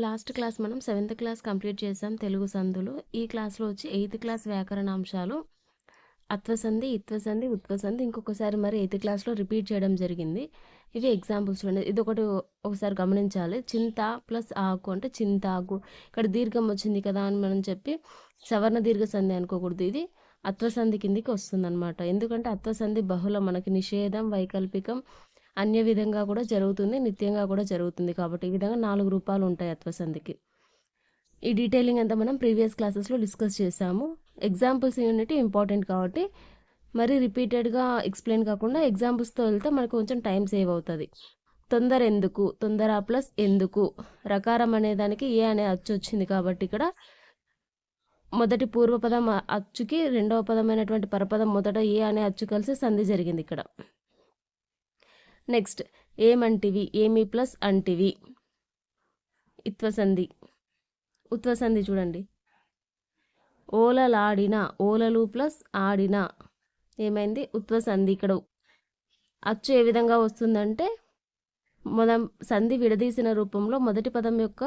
Last class మనం 7th class complete చేసాం తెలుగు సందులు. ఈ క్లాస్‌లో వచ్చి 8th క్లాస్ వ్యాకరణాంశాలు అత్వసంధి, ఇత్వసంధి, ఉత్వసంధి ఇంకొకసారి మరి 8th క్లాస్‌లో రిపీట్ చేయడం జరిగింది. ఇవి ఎగ్జాంపుల్స్ చూడండి. ఇదొకటి ఒకసారి గమనించాలి. చింత ప్లస్ ఆకు అంటే చింతాకు. ఇక్కడ దీర్ఘం వచ్చింది కదా అని మనం చెప్పి సవర్ణ దీర్ఘ సంధి అనుకోకూడదు. ఇది అత్వసంధి కిందికి వస్తుందన్నమాట. ఎందుకంటే అత్వసంధి బహుళం, మనకి నిషేధం, వైకల్పికం అన్య విధంగా కూడా జరుగుతుంది, నిత్యంగా కూడా జరుగుతుంది. కాబట్టి ఈ విధంగా 4 రూపాలు ఉంటాయి అత్వసంధికి. ఈ డీటెయిలింగ్ అంతా మనం ప్రీవియస్ క్లాసెస్లో డిస్కస్ చేసాము. ఎగ్జాంపుల్స్ యూనిట్ ఇంపార్టెంట్ కాబట్టి మరి రిపీటెడ్గా ఎక్స్ప్లెయిన్ కాకుండా ఎగ్జాంపుల్స్తో వెళ్తే మనకు కొంచెం టైం సేవ్ అవుతుంది. తొందర ఎందుకు, తొందర ప్లస్ ఎందుకు, రకారం అనే దానికి ఏ అనే అచ్చు వచ్చింది కాబట్టి ఇక్కడ మొదటి పూర్వపదం అచ్చుకి రెండవ పదమైనటువంటి పరపదం మొదట ఏ అనే అచ్చు కలిసి సంధి జరిగింది ఇక్కడ. నెక్స్ట్ ఏమంటివి, ఏమి ప్లస్ అంటివి, ఇత్వసంధి. ఉత్వసంధి చూడండి, ఓలలాడిన, ఓలలు ప్లస్ ఆడిన ఏమైంది, ఉత్వసంధి. ఇక్కడ అచ్చు ఏ విధంగా వస్తుందంటే మనం సంధి విడదీసిన రూపంలో మొదటి పదం యొక్క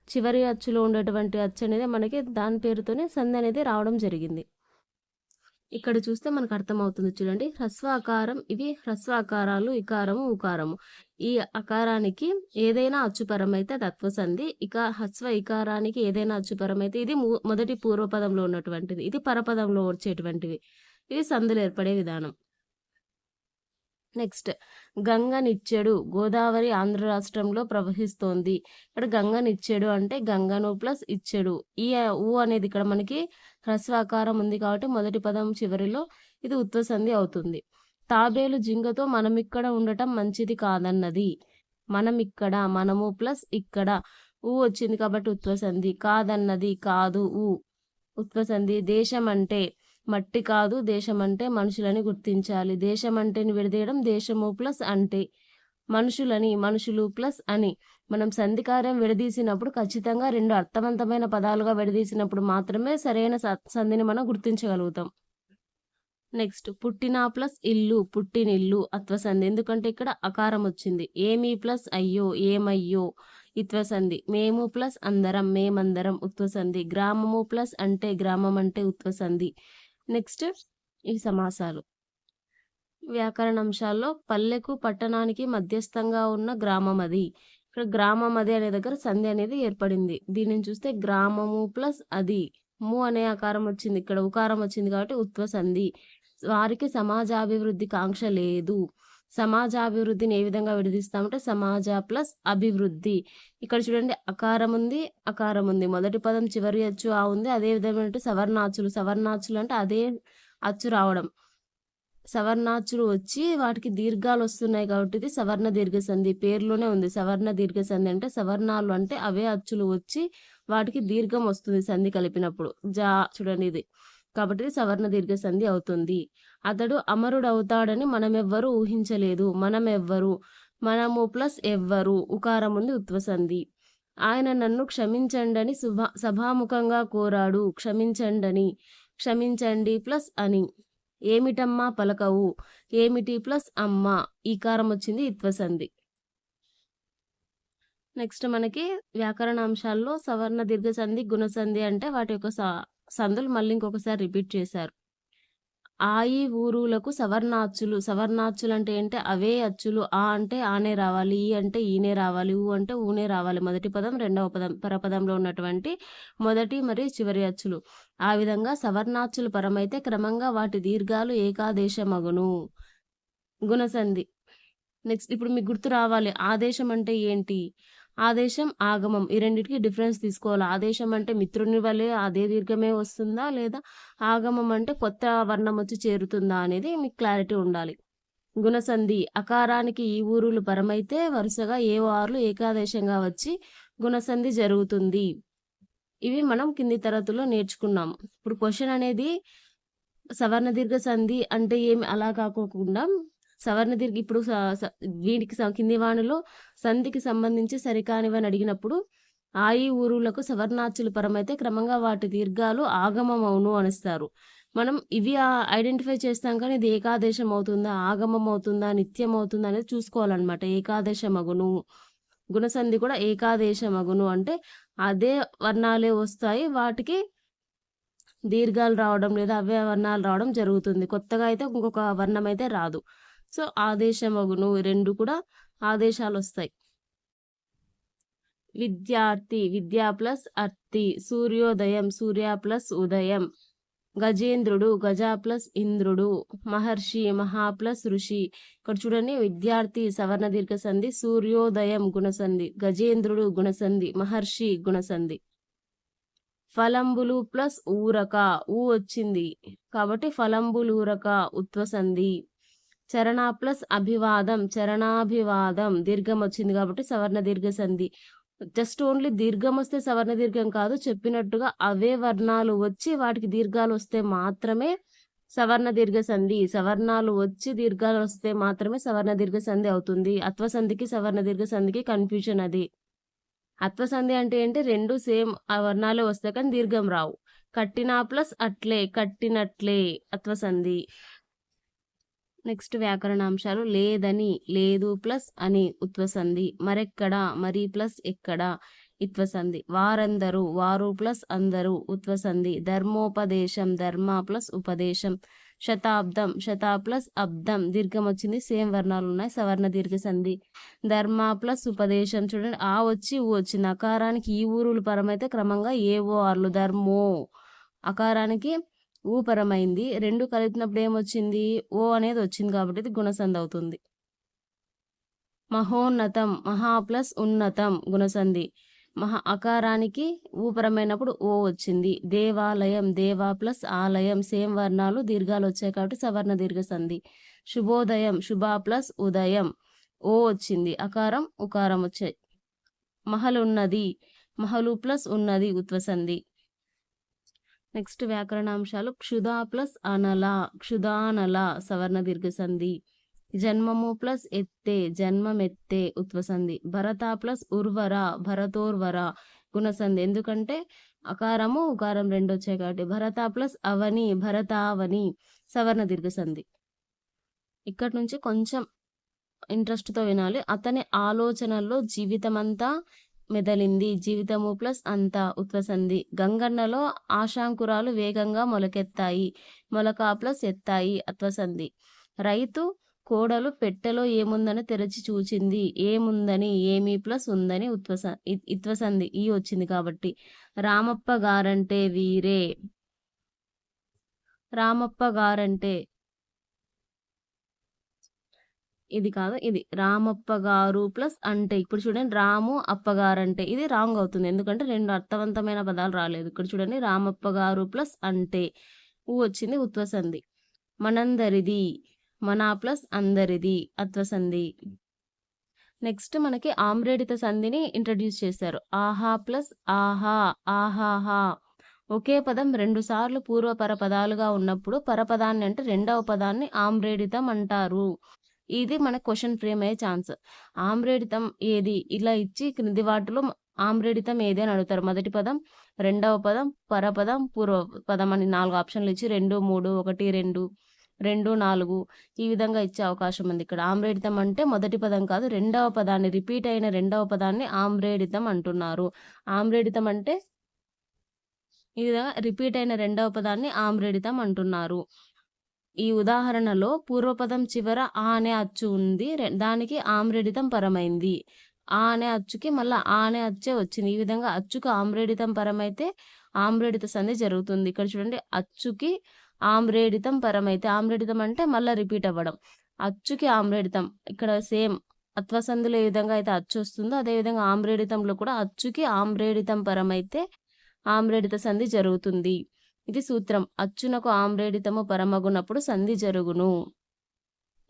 చివరి అచ్చులో ఉండేటువంటి అచ్చు అనేది మనకి దాని పేరుతోనే సంధి అనేది రావడం జరిగింది. ఇక్కడ చూస్తే మనకు అర్థమవుతుంది చూడండి. హ్రస్వాకారం, ఇవి హ్రస్వాకారాలు, ఇకారము, ఉకారము. ఈ అకారానికి ఏదైనా అచ్చుపరమైతే తత్వసంధి, ఇక హ్రస్వ ఇకారానికి ఏదైనా అచ్చుపరమైతే ఇది మొదటి పూర్వపదంలో ఉన్నటువంటిది, ఇది పరపదంలో వచ్చేటువంటివి. ఇవి సంధులు ఏర్పడే విధానం. నెక్స్ట్ గంగనిచ్చెడు, గోదావరి ఆంధ్ర రాష్ట్రంలో ప్రవహిస్తోంది. ఇక్కడ గంగనిచ్చెడు అంటే గంగను ప్లస్ ఇచ్చెడు. ఈ ఊ అనేది ఇక్కడ మనకి హ్రస్వాకారం ఉంది కాబట్టి మొదటి పదం చివరిలో ఇది ఉత్వసంధి అవుతుంది. తాబేలు జింగతో మనమిక్కడ ఉండటం మంచిది కాదన్నది. మనమిక్కడ, మనము ప్లస్ ఇక్కడ ఊ వచ్చింది కాబట్టి ఉత్వసంధి. కాదన్నది, కాదు ఊ ఉత్వసంధి. దేశం అంటే మట్టి కాదు, దేశం అంటే మనుషులని గుర్తించాలి. దేశం అంటేని విడదీయడం దేశము ప్లస్ అంటే. మనుషులని, మనుషులు ప్లస్ అని. మనం సంధికార్యం విడదీసినప్పుడు ఖచ్చితంగా రెండు అర్థవంతమైన పదాలుగా విడదీసినప్పుడు మాత్రమే సరైన సంధిని మనం గుర్తించగలుగుతాం. నెక్స్ట్ పుట్టిన ప్లస్ ఇల్లు, పుట్టినిల్లు అత్వసంధి. ఎందుకంటే ఇక్కడ అకారం వచ్చింది. ఏమి ప్లస్ అయ్యో, ఏమయ్యో ఇత్వసంధి. మేము ప్లస్ అందరం, మేమందరం ఉత్వసంధి. గ్రామము ప్లస్ అంటే, గ్రామం అంటే ఉత్వసంధి. నెక్స్ట్ ఈ సమాసాలు. వ్యాకరణ అంశాల్లో పల్లెకు పట్టణానికి మధ్యస్థంగా ఉన్న గ్రామం అది. ఇక్కడ గ్రామం అది అనే దగ్గర సంధి అనేది ఏర్పడింది. దీనిని చూస్తే గ్రామము ప్లస్ అది, ము అనే ఆకారం వచ్చింది, ఇక్కడ ఉకారం వచ్చింది కాబట్టి ఉత్వసంధి. వారికి సమాజాభివృద్ధి కాంక్ష లేదు. సమాజాభివృద్ధిని ఏ విధంగా విడదీస్తామంటే సమాజ ప్లస్ అభివృద్ధి. ఇక్కడ చూడండి అకారం ఉంది, అకారం ఉంది, మొదటి పదం చివరి అచ్చు ఆ ఉంది. అదే విధమైన సవర్ణాచులు, సవర్ణాచులు అంటే అదే అచ్చు రావడం. సవర్ణాచులు వచ్చి వాటికి దీర్ఘాలు వస్తున్నాయి కాబట్టి ఇది సవర్ణ దీర్ఘ సంధి. పేరులోనే ఉంది సవర్ణ దీర్ఘ సంధి అంటే సవర్ణాలు అంటే అవే అచ్చులు వచ్చి వాటికి దీర్ఘం వస్తుంది సంధి కలిపినప్పుడు. జా చూడండి ఇది, కాబట్టి ఇది సవర్ణ దీర్ఘ సంధి అవుతుంది. అతడు అమరుడవుతాడని మనమెవ్వరూ ఊహించలేదు. మనమెవ్వరు, మనము ప్లస్ ఎవ్వరు, ఉకారం ఉంది ఉత్వసంధి. ఆయన నన్ను క్షమించండని సభాముఖంగా కోరాడు. క్షమించండని, క్షమించండి ప్లస్ అని. ఏమిటమ్మా పలకవు, ఏమిటి ప్లస్ అమ్మ, ఈకారం వచ్చింది ఇత్వసంధి. నెక్స్ట్ మనకి వ్యాకరణ అంశాల్లో సవర్ణ దీర్ఘ సంధి, గుణసంధి అంటే వాటి యొక్క సంధులు మళ్ళీ ఇంకొకసారి రిపీట్ చేశారు. ఆ ఈ ఊరులకు సవర్ణాచ్చులు. సవర్ణాచ్చులు అంటే ఏంటి, అవే అచ్చులు. ఆ అంటే ఆనే రావాలి, ఈ అంటే ఈనే రావాలి, ఊ అంటే ఊనే రావాలి. మొదటి పదం రెండవ పదం పరపదంలో ఉన్నటువంటి మొదటి మరియు చివరి అచ్చులు. ఆ విధంగా సవర్ణాచ్చులు పరమైతే క్రమంగా వాటి దీర్ఘాలు ఏకాదేశమగును. గుణసంధి. నెక్స్ట్ ఇప్పుడు మీకు గుర్తు రావాలి ఆదేశం అంటే ఏంటి. ఆదేశం, ఆగమం ఈ రెండింటికి డిఫరెన్స్ తీసుకోవాలి. ఆదేశం అంటే మిత్రుని వలె అదే దీర్ఘమే వస్తుందా, లేదా ఆగమం అంటే కొత్త వర్ణం వచ్చి చేరుతుందా అనేది మీకు క్లారిటీ ఉండాలి. గుణసంధి అకారానికి ఈ ఊరులు పరమైతే వరుసగా ఏ వారులు ఏకాదేశంగా వచ్చి గుణసంధి జరుగుతుంది. ఇవి మనం కింది తరగతుల్లో నేర్చుకున్నాం. ఇప్పుడు క్వశ్చన్ అనేది సవర్ణ దీర్ఘ సంధి అంటే ఏమి అలా కాకోకుండా సవర్ణ దీర్ఘ ఇప్పుడు వీటికి కింది వాణిలో సంధికి సంబంధించి సరికానివని అడిగినప్పుడు ఆ ఈ ఊరులకు సవర్ణాచ్చులు పరమైతే క్రమంగా వాటి దీర్ఘాలు ఆగమం అవును అనిస్తారు. మనం ఇవి ఐడెంటిఫై చేస్తాం కానీ ఇది ఏకాదేశం అవుతుందా, ఆగమం అవుతుందా, నిత్యం అవుతుందా అనేది చూసుకోవాలన్నమాట. ఏకాదేశం అగును, గుణసంధి కూడా ఏకాదేశమగును అంటే అదే వర్ణాలే వస్తాయి. వాటికి దీర్ఘాలు రావడం లేదా అవే వర్ణాలు రావడం జరుగుతుంది. కొత్తగా అయితే ఇంకొక వర్ణం అయితే రాదు. సో, ఆదేశమగును 2 కూడా ఆదేశాలొస్తాయి. విద్యార్థి విద్య ప్లస్ అర్తి, సూర్యోదయం సూర్య ప్లస్ ఉదయం, గజేంద్రుడు గజ ప్లస్ ఇంద్రుడు, మహర్షి మహా ప్లస్ ఋషి. ఇక్కడ చూడండి విద్యార్థి సవర్ణ దీర్ఘ సంధి, సూర్యోదయం గుణసంధి, గజేంద్రుడు గుణసంధి, మహర్షి గుణసంధి. ఫలంబులు ప్లస్ ఊరక ఊ వచ్చింది కాబట్టి ఫలంబులూరక ఉత్వసంధి. చరణ ప్లస్ అభివాదం చరణాభివాదం, దీర్ఘం వచ్చింది కాబట్టి సవర్ణ దీర్ఘ సంధి. జస్ట్ ఓన్లీ దీర్ఘం వస్తే సవర్ణ దీర్ఘం కాదు, చెప్పినట్టుగా అవే వర్ణాలు వచ్చి వాటికి దీర్ఘాలు వస్తే మాత్రమే సవర్ణ దీర్ఘ సంధి. సవర్ణాలు వచ్చి దీర్ఘాలు వస్తే మాత్రమే సవర్ణ దీర్ఘ సంధి అవుతుంది. అత్వసంధికి సవర్ణ దీర్ఘ సంధికి కన్ఫ్యూజన్ అది. అత్వసంధి అంటే ఏంటి, రెండు సేమ్ ఆ వర్ణాలే వస్తాయి కానీ దీర్ఘం రావు. కట్టినా ప్లస్ అట్లే కట్టినట్లే అత్వసంధి. నెక్స్ట్ వ్యాకరణాంశాలు. లేదని లేదు ప్లస్ అని ఉత్వసంధి, మరెక్కడ మరి ప్లస్ ఎక్కడ ఇత్వసంధి, వారందరూ వారు ప్లస్ అందరూ ఉత్వసంధి, ధర్మోపదేశం ధర్మ ప్లస్ ఉపదేశం, శతాబ్దం శత ప్లస్ అబ్దం, దీర్ఘం వచ్చింది సేమ్ వర్ణాలు ఉన్నాయి సవర్ణ దీర్ఘ సంధి, ధర్మ ప్లస్ ఉపదేశం. చూడండి ఆ వచ్చి ఊ వచ్చింది, అకారానికి ఈ ఊరులు పరమైతే క్రమంగా ఏవో ఆర్లు ధర్మో, అకారానికి ఊ పరమైంది, రెండు కలిపినప్పుడు ఏమొచ్చింది ఓ అనేది వచ్చింది కాబట్టి ఇది గుణసంధి అవుతుంది. మహోన్నతం మహా ప్లస్ ఉన్నతం గుణసంధి, మహా అకారానికి ఊపరమైనప్పుడు ఓ వచ్చింది. దేవాలయం దేవా ప్లస్ ఆలయం, సేమ్ వర్ణాలు దీర్ఘాలు వచ్చాయి కాబట్టి సవర్ణ దీర్ఘ సంధి. శుభోదయం శుభ ప్లస్ ఉదయం, ఓ వచ్చింది, అకారం ఉకారం వచ్చాయి. మహలున్నది మహలు ప్లస్ ఉన్నది ఉత్వసంధి. నెక్స్ట్ వ్యాకరణాంశాలు. క్షుధా ప్లస్ అనల క్షుధానల సవర్ణ దీర్ఘ సంధి, జన్మము ప్లస్ ఎత్తే జన్మమెత్తే ఉత్వసంధి, భరత ప్లస్ ఉర్వర భరతోర్వర గుణసంధి, ఎందుకంటే అకారము ఉకారం రెండు వచ్చాయి కాబట్టి. భరత ప్లస్ అవని భరతావని సవర్ణ దీర్ఘ సంధి. ఇక్కడ నుంచి కొంచెం ఇంట్రెస్ట్తో వినాలి. అతని ఆలోచనల్లో జీవితమంతా మెదలింది, జీవితము ప్లస్ అంతా ఉత్వసంధి. గంగన్నలో ఆశాంకురాలు వేగంగా మొలకెత్తాయి, మొలక ప్లస్ ఎత్తాయి అత్వసంధి. రైతు కోడలు పెట్టెలో ఏముందని తెరచి చూచింది, ఏముందని ఏమి ప్లస్ ఉందని ఇత్వసంధి ఈ వచ్చింది కాబట్టి. రామప్ప గారంటే వీరే, రామప్ప గారంటే ఇది కాదు, ఇది రామప్ప గారు ప్లస్ అంటే. ఇప్పుడు చూడండి రాము అప్పగారంటే ఇది రాంగ్ అవుతుంది, ఎందుకంటే రెండు అర్థవంతమైన పదాలు రాలేదు. ఇక్కడ చూడండి రామప్ప గారు ప్లస్ అంటే ఊ వచ్చింది ఉత్వసంధి. మనందరిది మన ప్లస్ అందరిది అత్వసంధి. నెక్స్ట్ మనకి ఆమ్రేడిత సంధిని ఇంట్రడ్యూస్ చేశారు. ఆహా ప్లస్ ఆహా ఆహాహా, ఒకే పదం రెండు సార్లు పూర్వపర పదాలుగా ఉన్నప్పుడు పరపదాన్ని అంటే రెండవ పదాన్ని ఆమ్రేడితం అంటారు. ఇది మన క్వశ్చన్ ఫ్రేమ్ అయ్యే ఛాన్స్. ఆమ్రేడితం ఏది ఇలా ఇచ్చి క్రింది వాటిలో ఆమ్రేడితం ఏది అని అడుగుతారు. మొదటి పదం రెండవ పదం పరపదం పూర్వ పదం అని 4 ఆప్షన్లు ఇచ్చి 2 3 1 2 2 4 ఈ విధంగా ఇచ్చే అవకాశం ఉంది. ఇక్కడ ఆమ్రేడితం అంటే మొదటి పదం కాదు రెండవ పదాన్ని, రిపీట్ అయిన రెండవ పదాన్ని ఆమ్రేడితం అంటున్నారు. ఆమ్రేడితం అంటే ఈ విధంగా రిపీట్ అయిన రెండవ పదాన్ని ఆమ్రేడితం అంటున్నారు. ఈ ఉదాహరణలో పూర్వపదం చివర ఆ అనే అచ్చు ఉంది, దానికి ఆమ్రేడితం పరమైంది. ఆ అనే అచ్చుకి మళ్ళీ ఆ అనే అచ్చే వచ్చింది. ఈ విధంగా అచ్చుకు ఆమ్రేడితం పరమైతే ఆమ్రేడిత సంధి జరుగుతుంది. ఇక్కడ చూడండి అచ్చుకి ఆమ్రేడితం పరమైతే, ఆమ్రేడితం అంటే మళ్ళీ రిపీట్ అవ్వడం, అచ్చుకి ఆమ్రేడితం. ఇక్కడ సేమ్ అత్వసంధిలో ఏ విధంగా అయితే అచ్చు వస్తుందో అదేవిధంగా ఆమ్రేడితంలో కూడా అచ్చుకి ఆమ్రేడితం పరమైతే ఆమ్రేడిత సంధి జరుగుతుంది. ఇది సూత్రం. అచ్చునకు ఆమ్రేడితము పరమగునప్పుడు సంధి జరుగును.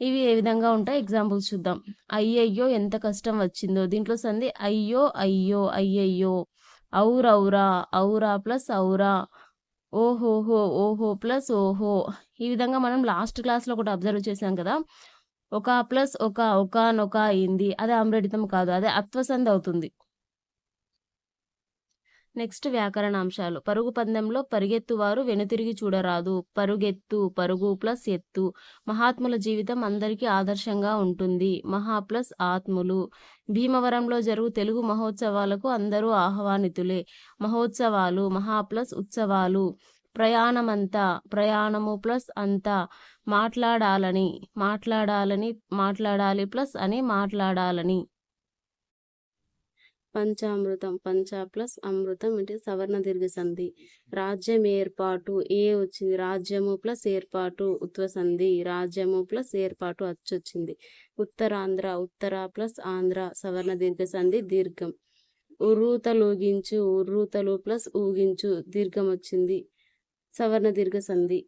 ఇవి ఏ విధంగా ఉంటాయి ఎగ్జాంపుల్స్ చూద్దాం. అయ్యయ్యో ఎంత కష్టం వచ్చిందో, దీంట్లో సంధి అయ్యో అయ్యో అయ్యయ్యో. ఔరౌరా ఔరా ప్లస్ ఔరా, ఓహోహో ఓహో ప్లస్ ఓహో. ఈ విధంగా మనం లాస్ట్ క్లాస్లో ఒకటి అబ్జర్వ్ చేసాం కదా, ఒక ప్లస్ ఒకనొక అయింది, అదే ఆమ్రేడితం కాదు, అదే అత్వసంధి అవుతుంది. నెక్స్ట్ వ్యాకరణాంశాలు. పరుగు పందెంలో పరిగెత్తువారు వెనుతిరిగి చూడరాదు. పరుగెత్తు, పరుగు ప్లస్ ఎత్తు. మహాత్ముల జీవితం అందరికీ ఆదర్శంగా ఉంటుంది. మహా ప్లస్ ఆత్ములు. భీమవరంలో జరుగు తెలుగు మహోత్సవాలకు అందరూ ఆహ్వానితులే. మహోత్సవాలు, మహా ప్లస్ ఉత్సవాలు. ప్రయాణమంతా, ప్రయాణము ప్లస్ అంతా. మాట్లాడాలని, మాట్లాడాలని, మాట్లాడాలి ప్లస్ అని, మాట్లాడాలని. పంచామృతం, పంచ ప్లస్ అమృతం అంటే సవర్ణ దీర్ఘ సంధి. రాజ్యం ఏర్పాటు, ఏ వచ్చింది, రాజ్యము ప్లస్ ఏర్పాటు ఉత్వ సంధి. రాజ్యము ప్లస్ ఏర్పాటు అచ్చు వచ్చింది. ఉత్తరాంధ్ర, ఉత్తర ప్లస్ ఆంధ్ర సవర్ణ దీర్ఘ సంధి దీర్ఘం. ఉర్రూతలూగించు, ఉర్రూతలు ప్లస్ ఊగించు దీర్ఘం వచ్చింది, సవర్ణ దీర్ఘ సంధి.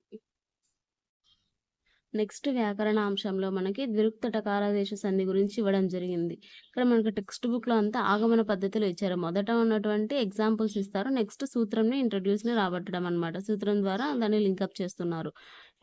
నెక్స్ట్ వ్యాకరణాంశంలో మనకి ద్విరుక్త టకారాదేశ సంధి గురించి ఇవ్వడం జరిగింది. ఇక్కడ మనకి టెక్స్ట్ బుక్లో అంతా ఆగమన పద్ధతిలో ఇచ్చారు. మొదట ఉన్నటువంటి ఎగ్జాంపుల్స్ ఇస్తారు. నెక్స్ట్ సూత్రంని ఇంట్రడ్యూస్ని రాబట్టడం అనమాట. సూత్రం ద్వారా దాన్ని లింకప్ చేస్తున్నారు.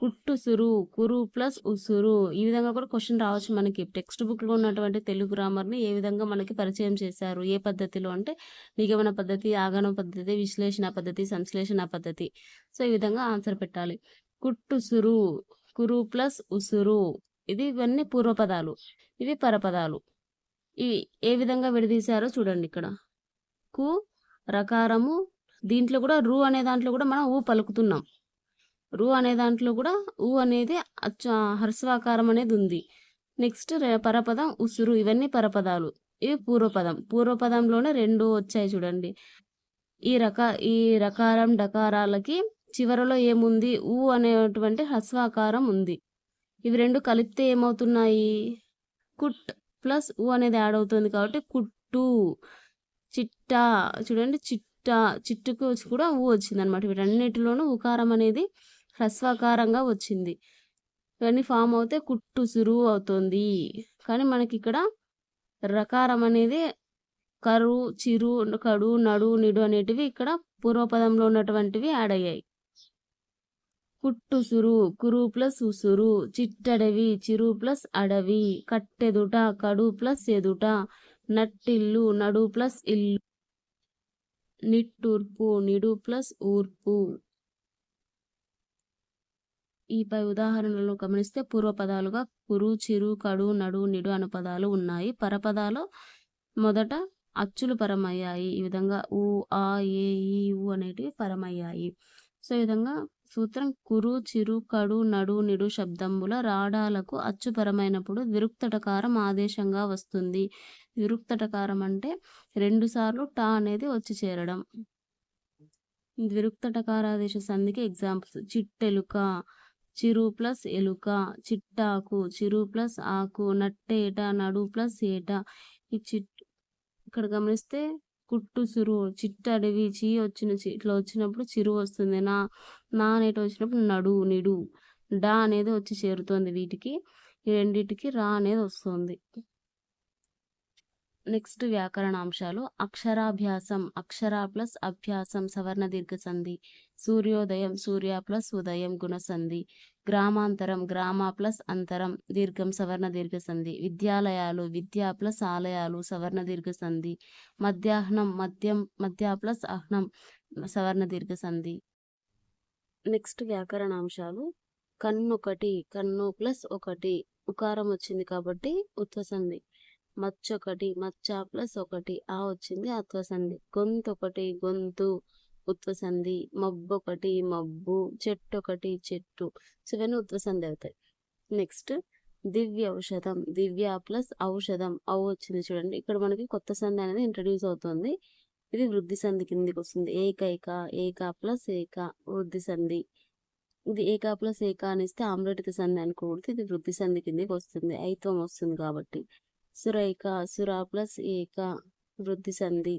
కుట్టు సురు, కురు ప్లస్ ఉసురు. ఈ విధంగా కూడా క్వశ్చన్ రావచ్చు మనకి. టెక్స్ట్ బుక్లో ఉన్నటువంటి తెలుగు గ్రామర్ని ఏ విధంగా మనకి పరిచయం చేశారు, ఏ పద్ధతిలో అంటే నిగమన పద్ధతి, ఆగమన పద్ధతి, విశ్లేషణ పద్ధతి, సంశ్లేషణ పద్ధతి. సో ఈ విధంగా ఆన్సర్ పెట్టాలి. కుట్టుసురు, కురు ప్లస్ ఉసురు. ఇవన్నీ పూర్వపదాలు, ఇవి పరపదాలు. ఇవి ఏ విధంగా విడదీశారో చూడండి ఇక్కడ. కు రకారము, దీంట్లో కూడా రు అనే దాంట్లో కూడా మనం ఊ పలుకుతున్నాం. రు అనే దాంట్లో కూడా ఊ అనేది హర్స్వాకారం అనేది ఉంది. నెక్స్ట్ పరపదం ఉసురు, ఇవన్నీ పరపదాలు, ఇవి పూర్వపదం. పూర్వపదంలోనే రెండు వచ్చాయి చూడండి. ఈ రకారం డకారాలకి చివరలో ఏముంది, ఊ అనేటువంటి హ్రస్వాకారం ఉంది. ఇవి రెండు కలిపితే ఏమవుతున్నాయి, కుట్ ప్లస్ ఊ అనేది యాడ్ అవుతుంది కాబట్టి కుట్టు. చిట్టా చూడండి, చిట్టుకు కూడా ఊ వచ్చింది అనమాట. వీటన్నిటిలోనూ ఉకారం అనేది హ్రస్వాకారంగా వచ్చింది. ఇవన్నీ ఫామ్ అవుతే కుట్టు సురువు అవుతుంది. కానీ మనకి ఇక్కడ రకారం అనేది కరు, చిరు, కడు, నడు, నిడు అనేటివి ఇక్కడ పూర్వపదంలో ఉన్నటువంటివి యాడ్ అయ్యాయి. కుట్టుసురు, కురు ప్లస్ ఉసురు. చిట్టడవి, చిరు ప్లస్ అడవి. కట్టెదుట, కడు ప్లస్ ఎదుట. నట్టిల్లు, నడు ప్లస్ ఇల్లు. నిట్టూర్పు, నిడు ప్లస్ ఊర్పు. ఈ పై ఉదాహరణలు గమనిస్తే పూర్వపదాలుగా కురు, చిరు, కడు, నడు, నిడు అనే పదాలు ఉన్నాయి. పరపదాలు మొదట అచ్చులు పరమయ్యాయి. ఈ విధంగా ఊ, ఆ, ఏ, ఈ, ఊ అనేటివి పరమయ్యాయి. సో ఈ విధంగా సూత్రం కురు, చిరు, కడు, నడు, నిడు శబ్దముల రాడాలకు అచ్చుపరమైనప్పుడు విరుక్తటకారం ఆదేశంగా వస్తుంది. విరుక్తటకారం అంటే 2 సార్లు టా అనేది వచ్చి చేరడం. విరుక్తటకారాదేశ సంధికి ఎగ్జాంపుల్స్: చిట్టెలుక, చిరు ప్లస్ ఎలుక. చిట్టాకు, చిరు ప్లస్ ఆకు. నట్టేట, నడు ప్లస్ ఏట. ఈ ఇక్కడ గమనిస్తే కుట్టు సురు, చిట్టడవి, చీ ఇట్లా వచ్చినప్పుడు చిరు వస్తుంది. నా అనేటి వచ్చినప్పుడు నడు, నిడు. డా అనేది వచ్చి చేరుతుంది. వీటికి ఈ రెండింటికి రా అనేది వస్తుంది. నెక్స్ట్ వ్యాకరణాంశాలు. అక్షరాభ్యాసం, అక్షర ప్లస్ అభ్యాసం సవర్ణ దీర్ఘ సంధి. సూర్యోదయం, సూర్య ప్లస్ ఉదయం గుణసంధి. గ్రామాంతరం, గ్రామ ప్లస్ అంతరం దీర్ఘం సవర్ణ దీర్ఘ సంధి. విద్యాలయాలు, విద్యా ప్లస్ ఆలయాలు సవర్ణ దీర్ఘ సంధి. మధ్యాహ్నం, మద్యం, మధ్య ప్లస్ అహ్నం సవర్ణ దీర్ఘ సంధి. నెక్స్ట్ వ్యాకరణాంశాలు. కన్నొకటి, కన్ను ప్లస్ ఒకటి ఉకారం వచ్చింది కాబట్టి ఉత్వసంధి. మచ్చొకటి, మచ్చ ప్లస్ ఒకటి ఆ వచ్చింది అత్వసంధి. గొంతొకటి, గొంతు ఉత్వసంధి. మబ్బొకటి, మబ్బు. చెట్టొకటి, చెట్టు. సో ఇవన్నీ ఉత్వసంధి అవుతాయి. నెక్స్ట్ దివ్య ఔషధం, దివ్య ప్లస్ ఔషధం ఔ వచ్చింది చూడండి. ఇక్కడ మనకి కొత్త సంధి అనేది ఇంట్రడ్యూస్ అవుతుంది. ఇది వృద్ధి సంధి కిందికి వస్తుంది. ఏకైక, ఏక ప్లస్ ఏక వృద్ధి సంధి. ఇది ఏక ప్లస్ ఏక అనిస్తే ఆమ్లటిక సంధి అనుకోకూడదు. ఇది వృద్ధి సంధి కిందికి వస్తుంది, ఐత్వం వస్తుంది కాబట్టి. సురైక, సుర ప్లస్ ఏక వృద్ధి సంధి.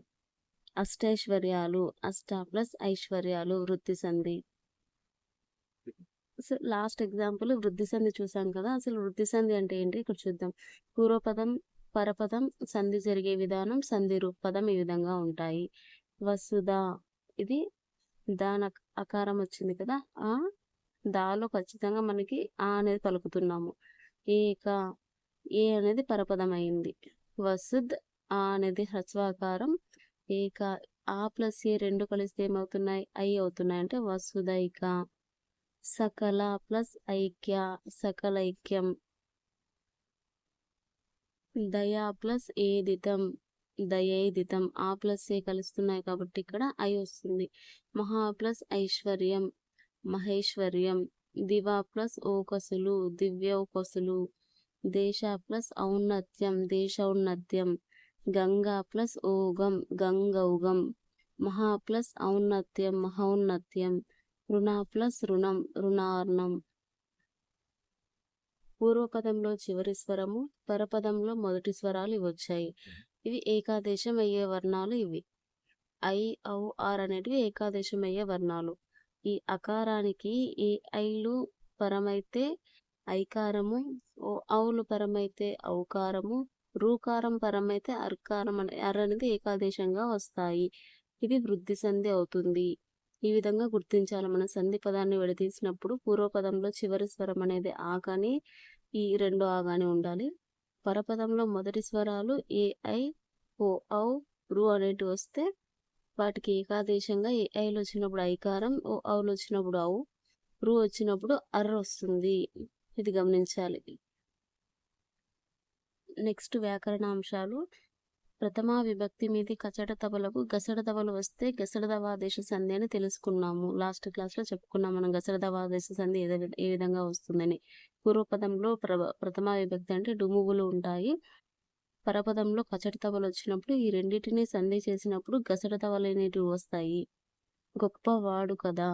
అష్టైశ్వర్యాలు, అష్ట ప్లస్ ఐశ్వర్యాలు వృద్ధి సంధి. సో లాస్ట్ ఎగ్జాంపుల్ వృద్ధి సంధి చూసాం కదా. అసలు వృద్ధి సంధి అంటే ఏంటి ఇక్కడ చూద్దాం. పూర్వపదం, పరపదం సంధి జరిగే విధానం, సంధి రూపపదం ఈ విధంగా ఉంటాయి. వసుధ, ఇది దాని అకారం వచ్చింది కదా. ఆ దాలో ఖచ్చితంగా మనకి ఆ అనేది పలుకుతున్నాము. ఏక, ఏ అనేది పరపదం అయింది. వసుద్, ఆ అనేది హ్రస్వాకారం. ఏక, ఆ ప్లస్ ఏ రెండు కలిస్తే ఏమవుతున్నాయి? ఐ అవుతున్నాయి. అంటే వసుదైక. సకల ప్లస్ ఐక్య, సకలైక్యం. దయా ప్లస్ ఏదితం, దయైదితం. ఆ ప్లస్ ఏ కలుస్తున్నాయి కాబట్టి ఇక్కడ ఐ వస్తుంది. మహా ప్లస్ ఐశ్వర్యం, మహేశ్వర్యం. దివ ప్లస్ ఓకసులు, దివ్యౌకసులు. దేశ ప్లస్ ఔన్నత్యం, దేశౌన్నత్యం. గంగా ప్లస్ ఓగం, గంగౌగం. మహా ప్లస్ ఔన్నత్యం, మహౌన్నత్యం. రుణ ప్లస్ రుణం, రుణార్ణం. పూర్వపదంలో చివరి స్వరము, పరపదంలో మొదటి స్వరాలు ఇవి వచ్చాయి. ఇవి ఏకాదేశం అయ్యే వర్ణాలు ఇవి. ఐ, ఔ, ఆర్ అనేటివి ఏకాదేశం అయ్యే వర్ణాలు. ఈ అకారానికి ఈ ఐలు పరమైతే ఐకారము, ఓ ఔలు పరమైతే ఔకారము, రూకారం పరమైతే అర్కారం అర్ అనేది ఏకాదేశంగా వస్తాయి. ఇది వృద్ధి సంధి అవుతుంది. ఈ విధంగా గుర్తించాలి. మనం సంధి పదాన్ని విడదీసినప్పుడు పూర్వపదంలో చివరి స్వరం అనేది ఆ కానీ, ఈ రెండు ఆ కానీ ఉండాలి. పరపదంలో మొదటి స్వరాలు ఏ, ఐ, ఓ, ఔ, రు అనేటివి వస్తే వాటికి ఏకాదేశంగా ఏ ఐలు వచ్చినప్పుడు ఐకారం, ఓ ఔలు వచ్చినప్పుడు ఔ, రు వచ్చినప్పుడు అర్ వస్తుంది. ఇది గమనించాలి. నెక్స్ట్ వ్యాకరణాంశాలు. ప్రథమా విభక్తి మీది కచట తబలకు గసడ తబలు వస్తే గసడ దవాదేశ సంధి అని తెలుసుకున్నాము. లాస్ట్ క్లాస్లో చెప్పుకున్నాం మనం గసడ దవాదేశ సంధి ఏ విధంగా వస్తుందని. పూర్వపదంలో ప్రథమా విభక్తి అంటే డుమువులు ఉంటాయి. పరపదంలో కచట తబలు వచ్చినప్పుడు ఈ రెండింటిని సంధి చేసినప్పుడు గసడ తబలు అనేటివి వస్తాయి. గొప్పవాడు కదా,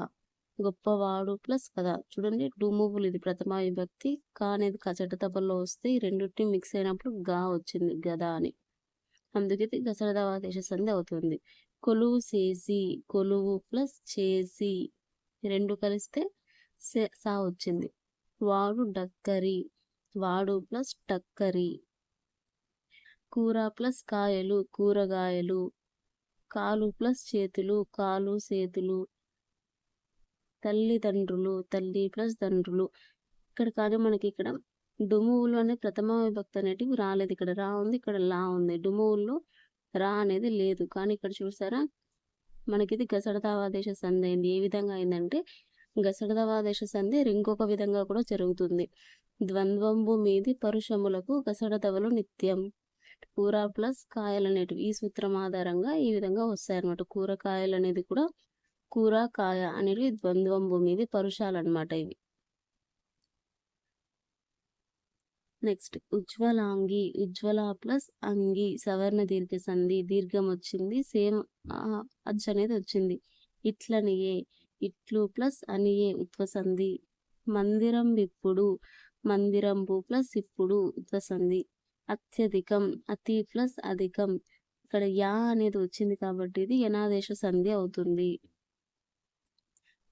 గొప్పవాడు ప్లస్ కదా. చూడండి డుమువులు ఇది ప్రథమా విభక్తి, కా అనేది కచట తబల్లో వస్తే ఈ రెండింటిని మిక్స్ అయినప్పుడు గా వచ్చింది గదా అని. అందుకే గసడ దవాదేశ సంధి అవుతుంది. కొలువు చేసి, కొలువు ప్లస్ చేసి రెండు కలిస్తే సా వచ్చింది. వాడు డక్కరి, వాడు ప్లస్ టక్కరి. కూర ప్లస్ కాయలు, కూరగాయలు. కాలు ప్లస్ చేతులు, కాలు చేతులు. తల్లిదండ్రులు, తల్లి ప్లస్ తండ్రులు. ఇక్కడ కానీ మనకి ఇక్కడ డుమువులు అనే ప్రథమ విభక్తి అనేటివి రాలేదు. ఇక్కడ రా ఉంది, ఇక్కడ లా ఉంది. డుమువుల్లో రా అనేది లేదు. కానీ ఇక్కడ చూసారా మనకిది గసడ దవాదేశ సంధి అయింది. ఏ విధంగా అయిందంటే గసడ దవాదేశ సంధి ఇంకొక విధంగా కూడా జరుగుతుంది. ద్వంద్వంబు మీది పరుషములకు గసడ దవలు నిత్యం. కూర ప్లస్ కాయలు అనేటివి ఈ సూత్రం ఆధారంగా ఈ విధంగా వస్తాయన్నమాట. కూరకాయలు అనేది కూడా కూర కాయ అనేవి ద్వంద్వంబు మీది పరుషాలు అనమాట ఇవి. నెక్స్ట్ ఉజ్వలాంగి, ఉజ్వల ప్లస్ అంగి సవర్ణ దీర్ఘ సంధి, దీర్ఘం వచ్చింది, సేమ్ అచ్చు అనేది వచ్చింది. ఇట్లనియే, ఇట్లు ప్లస్ అనియే ఉత్వసంధి. మందిరం ఇప్పుడు, మందిరంబు ప్లస్ ఇప్పుడు ఉత్వసంధి. అత్యధికం, అతి ప్లస్ అధికం. ఇక్కడ యా అనేది వచ్చింది కాబట్టి ఇది యనాదేశ సంధి అవుతుంది.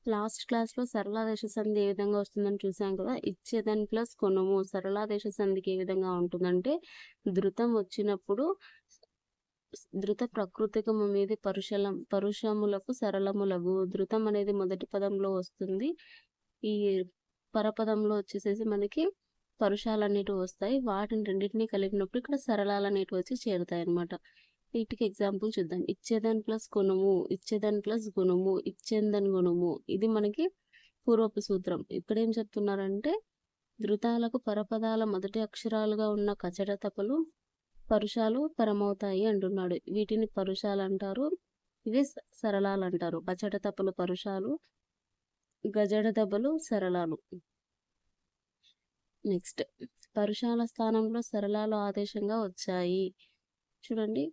లాస్ట్ క్లాస్లో సరళాదేశ సంధి ఏ విధంగా వస్తుందని చూసాం కదా. ఇచ్చేదన్ ప్లస్ కొనుము. సరళాదేశ సంధికి ఏ విధంగా ఉంటుందంటే ధృతం వచ్చినప్పుడు ధృత ప్రకృతికము మీద పరుషములకు సరళములకు. ధృతం అనేది మొదటి పదంలో వస్తుంది. ఈ పరపదంలో వచ్చేసేసి మనకి పరుషాలు అనేటివి వస్తాయి. వాటిని రెండింటినీ కలిపినప్పుడు ఇక్కడ సరళాలు అనేటివి వచ్చి చేరుతాయి అన్నమాట. వీటికి ఎగ్జాంపుల్ చూద్దాం. ఇచ్చేదన్ ప్లస్ కొనుము, ఇచ్చేదన్ ప్లస్ గుణము, ఇచ్చేందన్ గుణము. ఇది మనకి పూర్వపు సూత్రం. ఇక్కడ ఏం చెప్తున్నారంటే ధృతాలకు పరపదాల మొదటి అక్షరాలుగా ఉన్న కచట తపలు పరుషాలు పరమవుతాయి అంటున్నాడు. వీటిని పరుషాలు అంటారు, ఇవి సరళాలు అంటారు. కచట తపలు పరుషాలు, గజడ దెబ్బలు సరళాలు. నెక్స్ట్ పరుషాల స్థానంలో సరళాలు ఆదేశంగా వచ్చాయి. చూడండి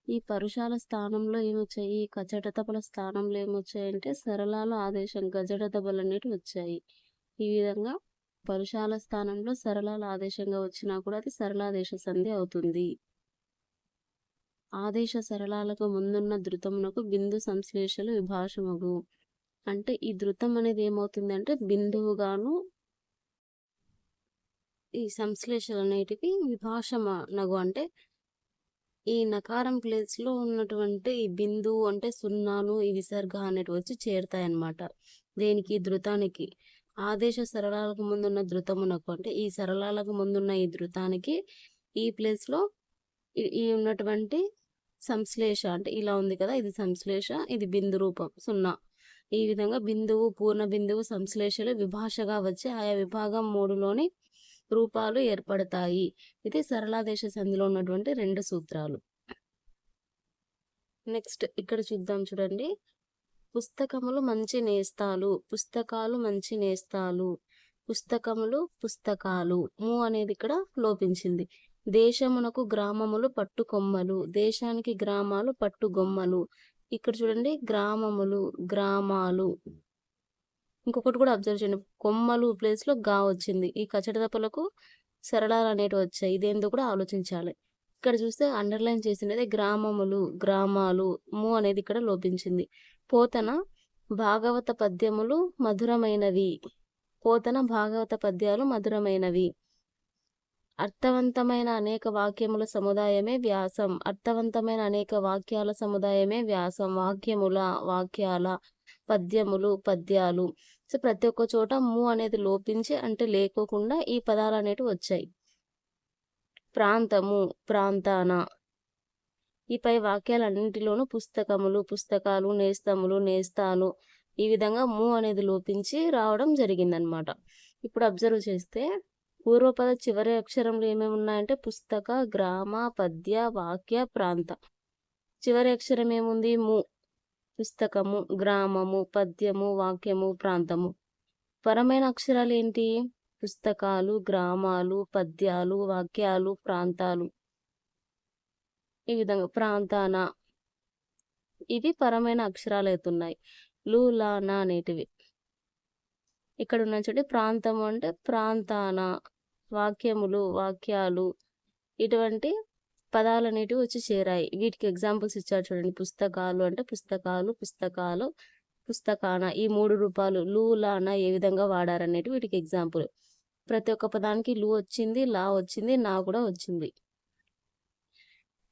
ఈ పరుషాల స్థానంలో ఏమొచ్చాయి, కచట తపల స్థానంలో ఏమొచ్చాయంటే సరళాలు ఆదేశం గజడ దెబ్బలు అనేవి వచ్చాయి. ఈ విధంగా పరుషాల స్థానంలో సరళాలు ఆదేశంగా వచ్చినా కూడా అది సరళాదేశ సంధి అవుతుంది. ఆదేశ సరళాలకు ముందున్న ధృతమునకు బిందు సంశ్లేషలు విభాషమగు. అంటే ఈ ధృతం అనేది ఏమవుతుందంటే బిందువుగాను ఈ సంశ్లేషలు అనేటివి విభాషమనగు. అంటే ఈ నకారం ప్లేస్లో ఉన్నటువంటి ఈ బిందువు అంటే సున్నాను ఈ విసర్గ అనేటివి వచ్చి చేరుతాయి అన్నమాట. దేనికి, ధృతానికి. ఆదేశ సరళాలకు ముందున్న ధృతమునకు అంటే ఈ సరళాలకు ముందున్న ఈ ధృతానికి ఈ ప్లేస్లో ఈ ఉన్నటువంటి సంశ్లేష అంటే ఇలా ఉంది కదా, ఇది సంశ్లేష, ఇది బిందు రూపం 0. ఈ విధంగా బిందువు, పూర్ణ బిందువు, సంశ్లేషలు విభాషగా వచ్చి ఆయా విభాగం 3లోని రూపాలు ఏర్పడతాయి. ఇది సరళాదేశ సంధిలో ఉన్నటువంటి 2 సూత్రాలు. నెక్స్ట్ ఇక్కడ చూద్దాం చూడండి. పుస్తకములు మంచి నేస్తాలు, పుస్తకాలు మంచి నేస్తాలు, పుస్తకములు పుస్తకాలు. అనేది ఇక్కడ లోపించింది. దేశమునకు గ్రామములు పట్టుకొమ్మలు, దేశానికి గ్రామాలు పట్టుగొమ్మలు. ఇక్కడ చూడండి, గ్రామములు గ్రామాలు. ఇంకొకటి కూడా అబ్జర్వ్ చేయండి, కొమ్మలు ప్లేస్లో గా వచ్చింది. ఈ కచట తప్పులకు సరళాలు అనేటివి వచ్చాయి. ఇదేందో కూడా ఆలోచించాలి. ఇక్కడ చూస్తే అండర్లైన్ చేసినది గ్రామములు గ్రామాలు. అనేది ఇక్కడ లోపించింది. పోతన భాగవత పద్యములు మధురమైనవి, పోతన భాగవత పద్యాలు మధురమైనవి. అర్థవంతమైన అనేక వాక్యముల సముదాయమే వ్యాసం, అర్థవంతమైన అనేక వాక్యాల సముదాయమే వ్యాసం. వాక్యముల వాక్యాల, పద్యములు పద్యాలు. సో ప్రతి ఒక్క చోట అనేది లోపించి అంటే లేకోకుండా ఈ పదాలు అనేటివి వచ్చాయి. ప్రాంతము ప్రాంతాన. ఈ పై వాక్యాలన్నింటిలోనూ పుస్తకములు పుస్తకాలు, నేస్తములు నేస్తాలు, ఈ విధంగా అనేది లోపించి రావడం జరిగిందనమాట. ఇప్పుడు అబ్జర్వ్ చేస్తే పూర్వపద చివరి అక్షరంలో ఏమేమి ఉన్నాయంటే పుస్తక, గ్రామ, పద్య, వాక్య, ప్రాంత. చివరి అక్షరం ఏముంది? పుస్తకము, గ్రామము, పద్యము, వాక్యము, ప్రాంతము. పరమైన అక్షరాలు ఏంటి? పుస్తకాలు, గ్రామాలు, పద్యాలు, వాక్యాలు, ప్రాంతాలు. ఈ విధంగా ప్రాంతాన. ఇవి పరమైన అక్షరాలు అవుతున్నాయి. లూలానా అనేటివి. ఇక్కడ ఉన్న చూడండి, ప్రాంతము అంటే ప్రాంతాన, వాక్యములు వాక్యాలు, ఇటువంటి పదాలు అనేటివి వచ్చి చేరాయి. వీటికి ఎగ్జాంపుల్స్ ఇచ్చారు చూడండి. పుస్తకాలు అంటే పుస్తకాలు, పుస్తకాలు, పుస్తకాన. ఈ 3 రూపాలు లూలానా ఏ విధంగా వాడారనేటి వీటికి ఎగ్జాంపుల్. ప్రతి ఒక్క పదానికి లు వచ్చింది, లా వచ్చింది, నా కూడా వచ్చింది.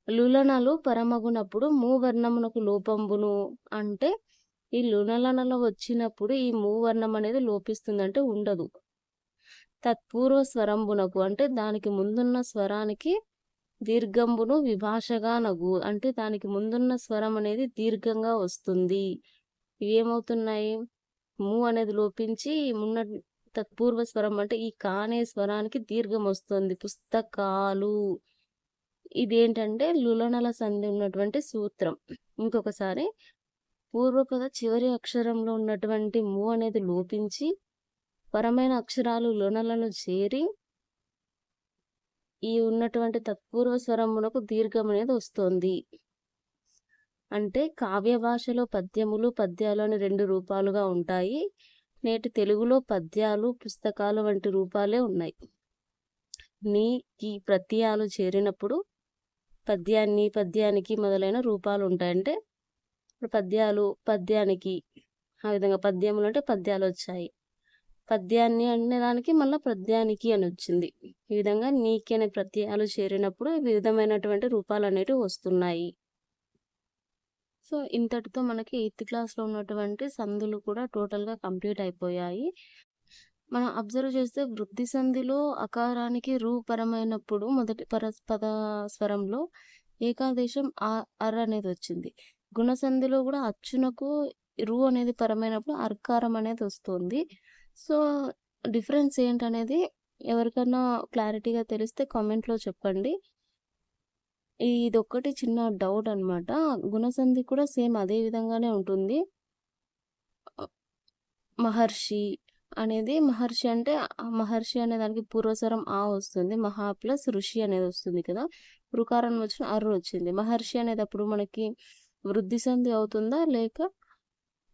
లులనలు పరమగునప్పుడు మూవర్ణమునకు లోపంబును అంటే ఈ లులనలో వచ్చినప్పుడు ఈ మూవర్ణం అనేది లోపిస్తుందంటే ఉండదు. తత్పూర్వ స్వరంబునకు అంటే దానికి ముందున్న స్వరానికి దీర్ఘంబును విభాషగా నగు అంటే దానికి ముందున్న స్వరం అనేది దీర్ఘంగా వస్తుంది. ఏమవుతున్నాయి? అనేది లోపించి మున్న తత్పూర్వ స్వరం అంటే ఈ కానే స్వరానికి దీర్ఘం వస్తుంది. పుస్తకాలు. ఇదేంటంటే లులనల సంధి ఉన్నటువంటి సూత్రం. ఇంకొకసారి, పూర్వపద చివరి అక్షరంలో ఉన్నటువంటి అనేది లోపించి పరమైన అక్షరాలు లులనలను చేరి ఈ ఉన్నటువంటి తత్పూర్వ స్వరమునకు దీర్ఘం అనేది వస్తుంది. అంటే కావ్య భాషలో పద్యములు పద్యాలు అని 2 రూపాలుగా ఉంటాయి. నేటి తెలుగులో పద్యాలు పుస్తకాలు వంటి రూపాలే ఉన్నాయి. కి ప్రత్యయాలు చేరినప్పుడు పద్యానికి మొదలైన రూపాలు ఉంటాయి. అంటే ఇప్పుడు పద్యాలు పద్యానికి, ఆ విధంగా పద్యములు అంటే పద్యాలు వచ్చాయి. పద్యాన్ని అనే దానికి మళ్ళీ పద్యానికి అని వచ్చింది. ఈ విధంగా నీకి అనే ప్రత్యయాలు చేరినప్పుడు వివిధమైనటువంటి రూపాలు అనేటివి వస్తున్నాయి. సో ఇంతటితో మనకి 8th క్లాస్లో ఉన్నటువంటి సంధులు కూడా టోటల్గా కంప్లీట్ అయిపోయాయి. మనం అబ్జర్వ్ చేస్తే వృద్ధి సంధిలో అకారానికి పరమైనప్పుడు మొదటి పద స్వరంలో ఏకాదేశం అర్ అనేది వచ్చింది. గుణసంధిలో కూడా అచ్చునకు అనేది పరమైనప్పుడు అర్కారం అనేది వస్తుంది. సో డిఫరెన్స్ ఏంటనేది ఎవరికన్నా క్లారిటీగా తెలిస్తే కామెంట్లో చెప్పండి. ఇదొక్కటి చిన్న డౌట్ అనమాట. గుణసంధి కూడా సేమ్ అదే విధంగానే ఉంటుంది. మహర్షి అనేది, మహర్షి అంటే మహర్షి అనే దానికి పూర్వస్వరం ఆ వస్తుంది. మహా ప్లస్ ఋషి అనేది వస్తుంది కదా, రుకారం వచ్చిన అర్రు వచ్చింది. మహర్షి అనేది అప్పుడు మనకి వృద్ధి సంధి అవుతుందా లేక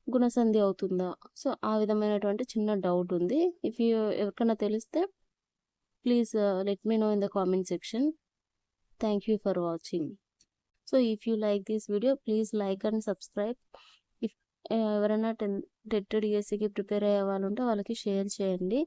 గుణసంధి అవుతుందా? సో ఆ విధమైనటువంటి చిన్న డౌట్ ఉంది. ఇఫ్ యూ ఎవరికైనా తెలిస్తే please let me know in the comment section. Thank you for watching. So if you like this video, please like and subscribe. If ఎవరైనా టెట్ డిఎస్సికి ప్రిపేర్ అయ్యే వాళ్ళు ఉంటే వాళ్ళకి షేర్ చేయండి.